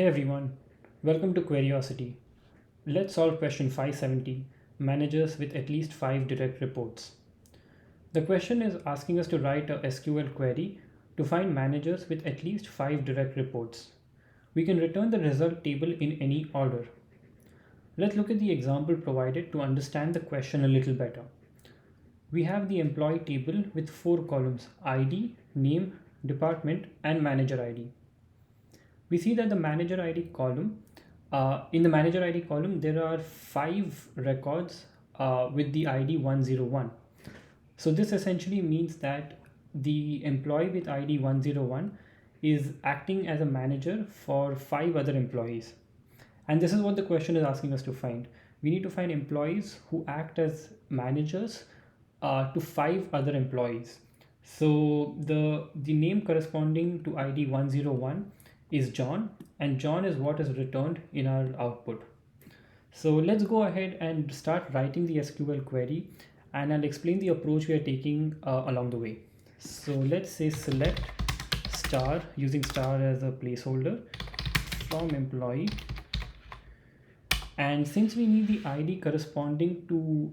Hey everyone, welcome to Curiosity. Let's solve question 570, managers with at least 5 direct reports. The question is asking us to write a SQL query to find managers with at least 5 direct reports. We can return the result table in any order. Let's look at the example provided to understand the question a little better. We have the employee table with 4 columns: ID, name, department, and manager ID. We see that the manager ID column, in the manager ID column, there are 5 records with the ID 101. So this essentially means that the employee with ID 101 is acting as a manager for 5 other employees. And this is what the question is asking us to find. We need to find employees who act as managers to 5 other employees. So the name corresponding to ID 101 is John, and John is what is returned in our output. So let's go ahead and start writing the SQL query, and I'll explain the approach we are taking along the way. So let's say select star, using star as a placeholder, from employee. And since we need the ID corresponding to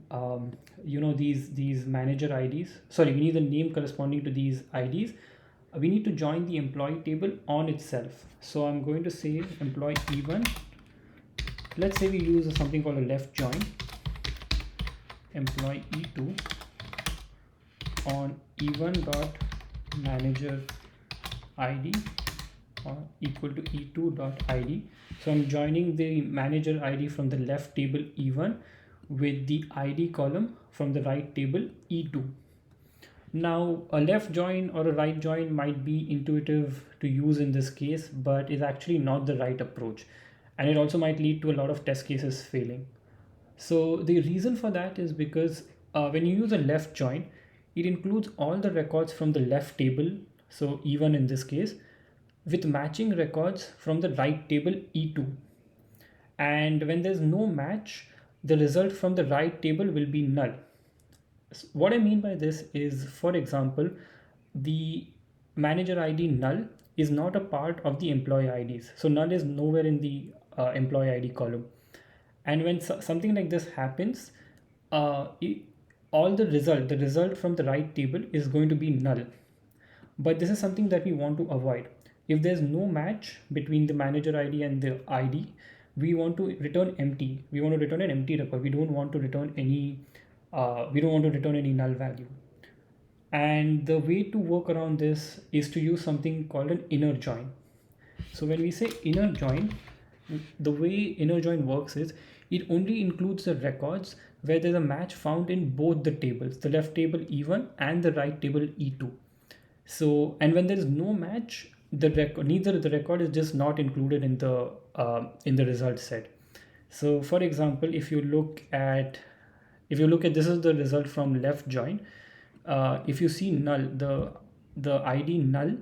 these manager IDs, sorry, we need the name corresponding to these IDs, we need to join the employee table on itself. So I'm going to say employee E1. Let's say we use something called a left join, employee E2 on E1 dot manager ID equal to E2 dot ID. So I'm joining the manager ID from the left table E1 with the ID column from the right table E2. Now, a left join or a right join might be intuitive to use in this case, but is actually not the right approach. And it also might lead to a lot of test cases failing. So the reason for that is because when you use a left join, it includes all the records from the left table, so E1 in this case, with matching records from the right table E2. And when there's no match, the result from the right table will be null. What I mean by this is, for example, the manager ID null is not a part of the employee IDs. So null is nowhere in the employee ID column. And when something like this happens, all the result from the right table is going to be null. But this is something that we want to avoid. If there's no match between the manager ID and the ID, we want to return empty. We want to return an empty record. We don't want to return any null value. And the way to work around this is to use something called an inner join. So when we say inner join, the way inner join works is it only includes the records where there's a match found in both the tables, the left table E1 and the right table E2. So, and when there is no match, neither the record is just not included in the result set. So for example, if you look at this is the result from left join. If you see null, the ID null,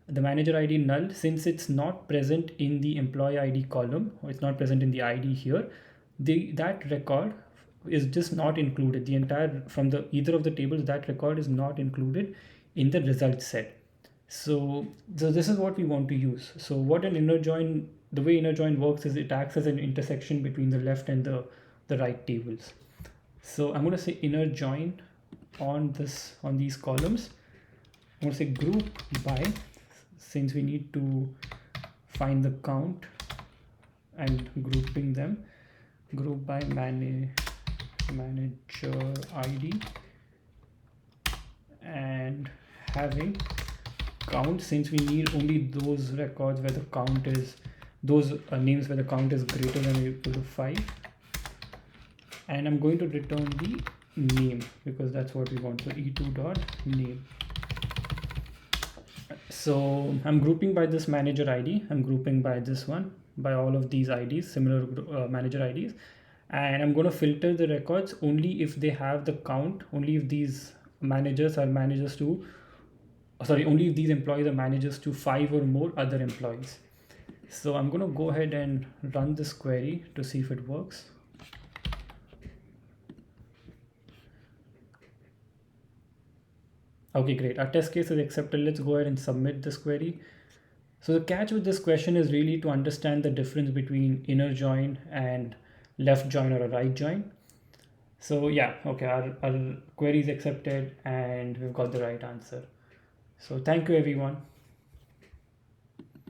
the manager ID null, since it's not present in the employee ID column, or it's not present in the ID here, that record is just not included. The entire from the either of the tables, that record is not included in the result set. So this is what we want to use. So what an inner join, the way inner join works is it acts as an intersection between the left and the right tables. So I'm going to say inner join on these columns. I'm going to say group by, since we need to find the count and grouping them, group by manager ID and having count, since we need only those records where the count is, those names where the count is greater than or equal to 5. And I'm going to return the name because that's what we want. So E2 dot name. So I'm grouping by this manager ID. I'm grouping by this one, by all of these IDs, similar manager IDs. And I'm going to filter the records only if they have the count, only if these managers are managers to, only if these employees are managers to 5 or more other employees. So I'm going to go ahead and run this query to see if it works. Okay, great. Our test case is accepted. Let's go ahead and submit this query. So the catch with this question is really to understand the difference between inner join and left join or a right join. So yeah, okay, our query is accepted and we've got the right answer. So thank you everyone.